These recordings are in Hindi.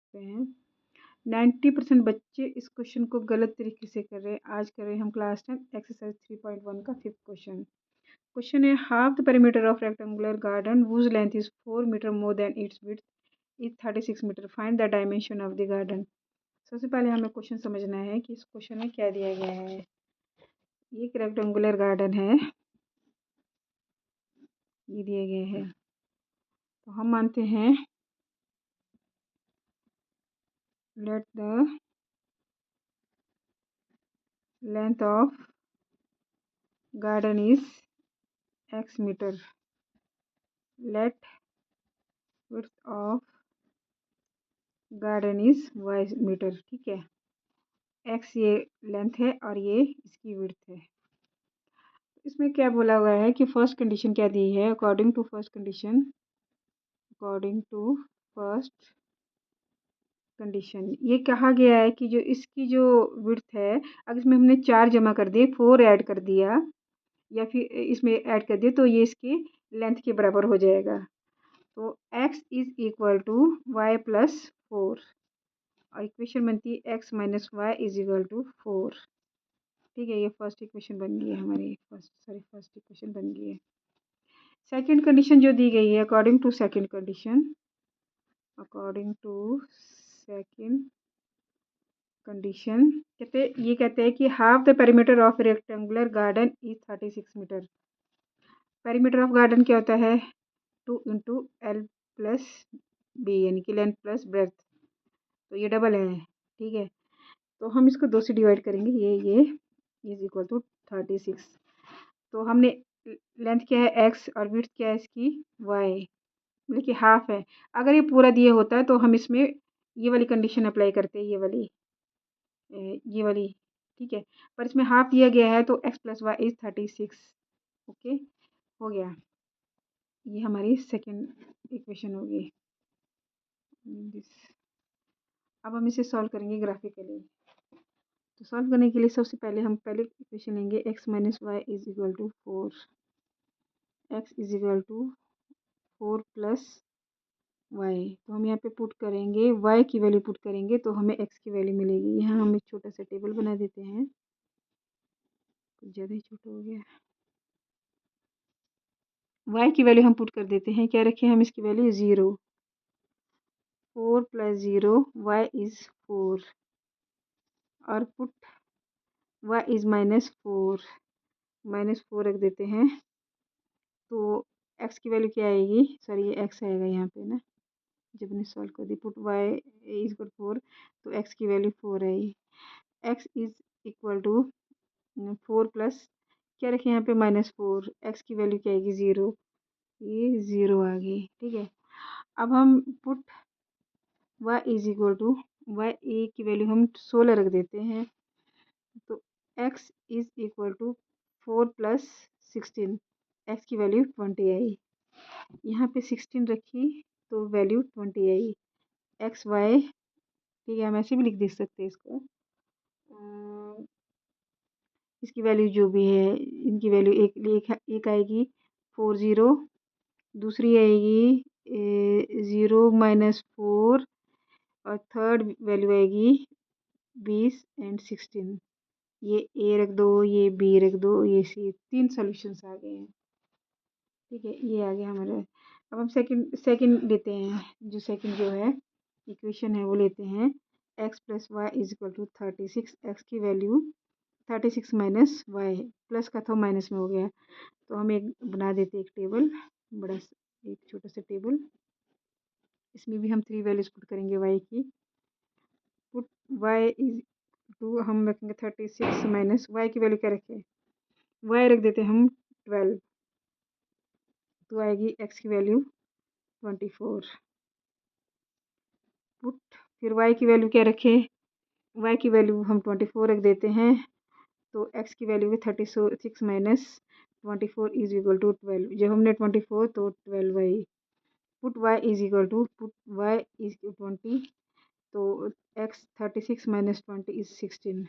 सकते हैं। 90% बच्चे इस क्वेश्चन को गलत तरीके से कर रहे हैं। आज कर रहे हैं हम क्लास 10 एक्सरसाइज 3.1 का 5th क्वेश्चन। क्वेश्चन है half the perimeter of rectangular garden whose length is 4 metre more than its width is 36 metre. Find the dimension of the garden. सबसे पहले हमें क्वेश्चन समझना है कि इस क्वेश्चन में क्या दिया गया है। ये एक रेक्टेंगुलर गार्डन है, ये दिए गए हैं। तो हम मानते हैं let the length of garden is x metre, let width of garden is y metre. ठीक है, x ये लेंथ है और ये इसकी विड्थ है। इसमें क्या बोला हुआ है कि फर्स्ट कंडीशन क्या दी है। अकॉर्डिंग टू फर्स्ट कंडीशन ये कहा गया है कि जो इसकी जो विड्थ है, अगर इसमें हमने 4 जमा कर दिए, 4 ऐड कर दिया या फिर इसमें ऐड कर दिए तो ये इसकी लेंथ के बराबर हो जाएगा। तो x is equal to Y plus 4 और इक्वेशन बनती है x minus Y is equal to 4। ठीक है, ये फर्स्ट इक्वेशन बन गई है हमारी, फर्स्ट इक्वेशन बन गई है। सेकंड कंडीशन जो दी गई है अकॉर्डिंग टू सेकंड कंडीशन कहते हैं कि half the perimeter of rectangular garden is 36 metre. Perimeter of garden क्या होता है 2 इंटू एल प्लस बी यानी कि लेंथ प्लस ब्रेथ, तो ये डबल है। ठीक है, तो हम इसको 2 से डिवाइड करेंगे, ये इज इक्वल टू 36। तो हमने लेंथ क्या है x और विड्थ क्या है इसकी y, मतलब कि हाफ है। अगर ये पूरा दिए होता है तो हम इसमें ये वाली कंडीशन अप्लाई करते हैं, ये वाली। ठीक है, पर इसमें हाफ दिया गया है तो x plus Y is 36। Okay, हो गया, ये हमारी सेकंड इक्वेशन होगी। अब हम इसे सॉल्व करेंगे ग्राफिकली। तो सॉल्व करने के लिए सबसे पहले हम पहले इक्वेशन लेंगे x minus Y is equal to 4, x is equal to 4 plus Y. तो हम यहाँ पे पुट करेंगे y की वैल्यू पुट करेंगे तो हमें x की वैल्यू मिलेगी। यहाँ हम एक छोटा सा टेबल बना देते हैं, कुछ ज़्यादा ही छोटा हो गया। y की वैल्यू हम पुट कर देते हैं, क्या रखें हम इसकी वैल्यू 0। 4 प्लस 0 y इज़ 4 और पुट y इज़ -4 रख देते हैं। तो x की वैल्यू क्या आएगी, सॉरी ये x आएगा यहाँ पे ना, जब हमने सॉल्व कर दी पुट y इज इक्वल 4 तो x की वैल्यू 4 आई। x is equal to 4 plus क्या रखें यहाँ पे -4, x की वैल्यू क्या आएगी 0, ये 0 आ गई। ठीक है, अब हम put y is equal to y a की वैल्यू हम 16 रख देते हैं। तो x is equal to 4 plus 16, x की वैल्यू 20 आई। यहाँ पे 16 रखी तो वैल्यू 20 आई। एक्स वाई, ठीक है, हम ऐसे भी लिख सकते हैं इसको। इसकी वैल्यू जो भी है, इनकी वैल्यू एक आएगी 40, दूसरी आएगी 0 -4 और थर्ड वैल्यू आएगी 20 एंड 16। ये ए रख दो, ये बी रख दो, ये सी, 3 सॉल्यूशंस आ गए हैं। ठीक है, ये आ गया हमारा। अब हम सेकंड लेते हैं, जो सेकंड जो है इक्वेशन है वो लेते हैं x plus Y is equal to 36। X की वैल्यू 36 माइनस वाई, प्लस का था माइनस में हो गया, तो हम एक बना देते एक टेबल, एक छोटा सा टेबल। इसमें भी हम 3 वैल्यूज पुट करेंगे y की। पुट y इज टू हम रखेंगे 36 माइनस y की वैल्यू क्या रखें, y रख देते हम 12, तो आएगी x की वैल्यू 24। पुट फिर y की वैल्यू क्या रखें, y की वैल्यू हम 24 रख देते हैं, तो x की वैल्यू है 36 माइनस 24 इज इक्वल टू 12। जब हमने 24 तो 12 आई। Put y is equal to put y is 20, तो x 36 माइनस 20 इज 16,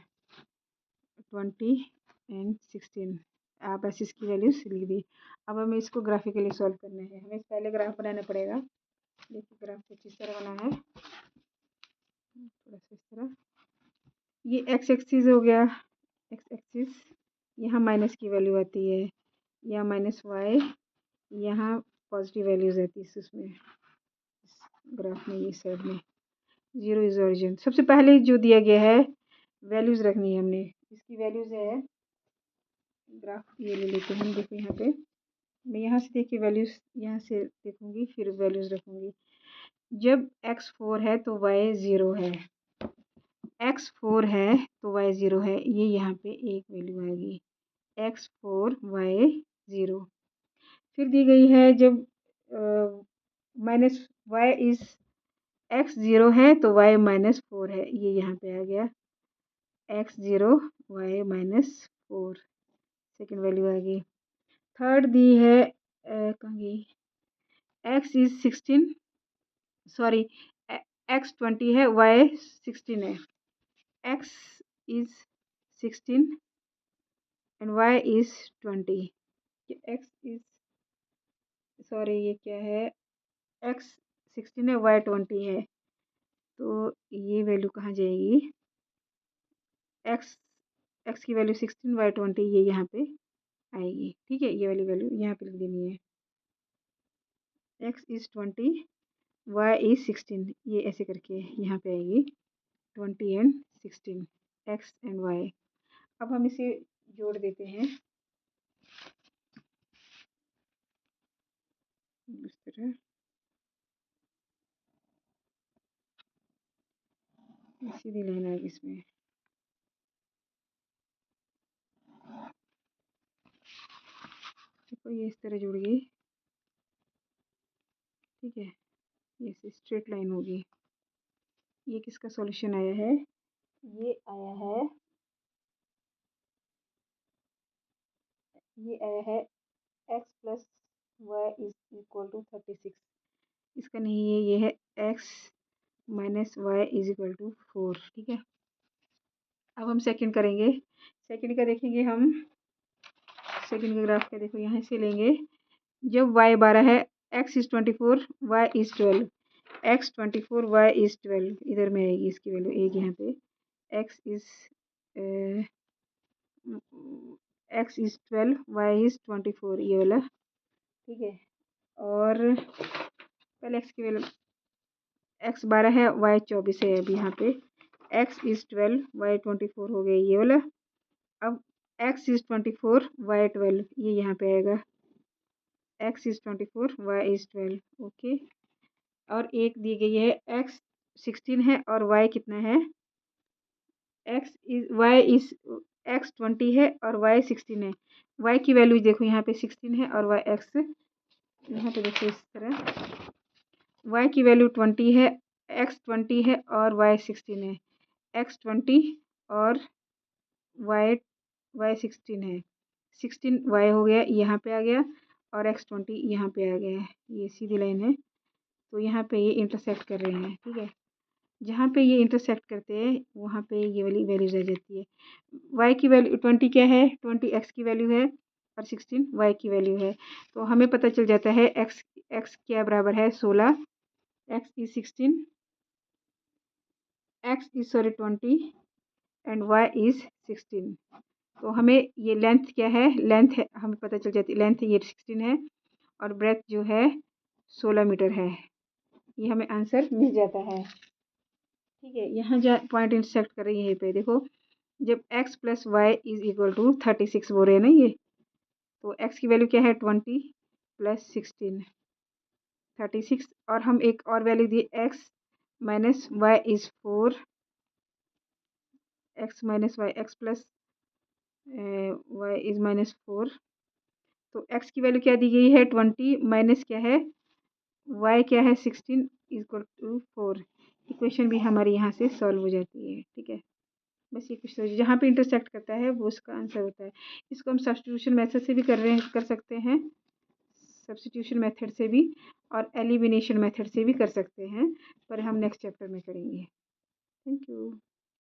20 एंड 16। आप ऐसे इसकी वैल्यूज लिख दी। अब हमें इसको ग्राफिकली सॉल्व करना है। हमें पहले ग्राफ बनाना पड़ेगा। देखिए ग्राफ कुछ इस तरह बना है। ये एक्स एक्सिस हो गया, एक्स एक्सिस, यहाँ माइनस की वैल्यू आती है, यहाँ माइनस वाई, यहाँ पॉजिटिव वैल्यूज आती है उसमें, ग्राफ में ये साइड में। Zero is origin. सबसे पहले जो दिया गया है वैल्यूज रखनी है हमने, इसकी वैल्यूज है, ग्राफ ये ले लेते हैं हम। देखो यहाँ पे मैं यहाँ से देख के वैल्यूज यहाँ से देखूंगी, फिर वैल्यूज रखूंगी। जब x 4 है तो y 0 है, x 4 है तो y 0 है, ये यहाँ पे एक वैल्यू आएगी, x 4 y 0। फिर दी गई है जब माइनस वाई इज x 0 है तो y माइनस 4 है, ये यहाँ पे आ गया x 0 y minus 4, second value आ गई। थर्ड दी है कहाँ गई, x इज 16, सॉरी x 20 है, y 16 है, x is 16 and y is 20। x is, sorry ये क्या है, x 16 है, y 20 है, तो ये वैल्यू कहाँ जाएगी, x की वैल्यू 16, y 20, ये यहाँ पे आएगी। ठीक है, ये वाली वैल्यू यहाँ पे लिख देनी है, x इज 20 y इज 16, ये ऐसे करके यहाँ पे आएगी 20 एंड 16, x एंड y। अब हम इसे जोड़ देते हैं इस तरह, सीधी लाइन आएगी इसमें। देखो ये इस तरह जुड़ गई, ठीक है, ये स्ट्रेट लाइन होगी। ये किसका सॉल्यूशन आया है, ये आया है, ये आया है x plus Y is equal to 36। इसका नहीं है, ये है x minus Y is equal to 4। ठीक है, अब हम सेकंड करेंगे, सेकंड का देखेंगे हम, सेकंड का ग्राफ का देखो यहाँ से लेंगे। जब y 12 है, x is 24, y is 12, x 24 y is 12, इधर में आएगी इसकी वैल्यू एक यहाँ पे, x इज 12 y इज 24, ये वाला। ठीक है, और पहले x की वैल्यू, x 12 है, y 24 है, अभी यहाँ पे x इज 12 y 24 हो गया ये वाला। अब x इज 24 y 12, ये यहाँ पे आएगा x is 24 y is 12। Okay, और एक दी गई है x 16 है और y कितना है, x 20 है और y 16 है। y की वैल्यू देखो यहाँ पे 16 है और y x, यहाँ पे देखो इस तरह, y की वैल्यू 20 है, x 20 है और y 16 है, x 20 और y 16 है, 16 y हो गया, यहाँ पे आ गया, और x 20 यहाँ पे आ गया है, ये सीधी लाइन है, तो यहाँ पे ये इंटरसेक्ट कर रहे हैं। ठीक है, जहाँ पे ये इंटरसेक्ट करते हैं वहाँ पे ये वाली वैल्यूज आ जाती है। y की वैल्यू 20 क्या है, 20 x की वैल्यू है और 16 y की वैल्यू है, तो हमें पता चल जाता है x क्या बराबर है 16, x is 16, x is sorry 20 and y is 16। तो हमें ये लेंथ क्या है, लेंथ है हमें पता चल जाती है, लेंथ ये 16 है और ब्रेथ जो है 16 मीटर है, ये हमें आंसर मिल जाता है। ठीक है, यहाँ जो पॉइंट इंटरसेक्ट कर रही है, यहीं पे देखो, जब x plus Y is equal to 36 बोल रहे हैं ना ये, तो x की वैल्यू क्या है 20 प्लस 16 36, और हम एक और वैल्यू दिए x minus Y is 4, x minus Y, x plus Y is minus 4, तो x की वैल्यू क्या दी गई है 20, माइनस क्या है y क्या है 16 इक्वल टू 4। इक्वेशन भी हमारी यहाँ से सॉल्व हो जाती है। ठीक है, बस ये कुछ सोचिए, जहाँ पे इंटरसेक्ट करता है वो उसका आंसर होता है। इसको हम सब्स्टिट्यूशन मेथड से भी कर सकते हैं, सब्स्टिट्यूशन मेथड से भी, और एलिमिनेशन मेथड से भी कर सकते हैं, पर हम नेक्स्ट चैप्टर में करेंगे। Thank you.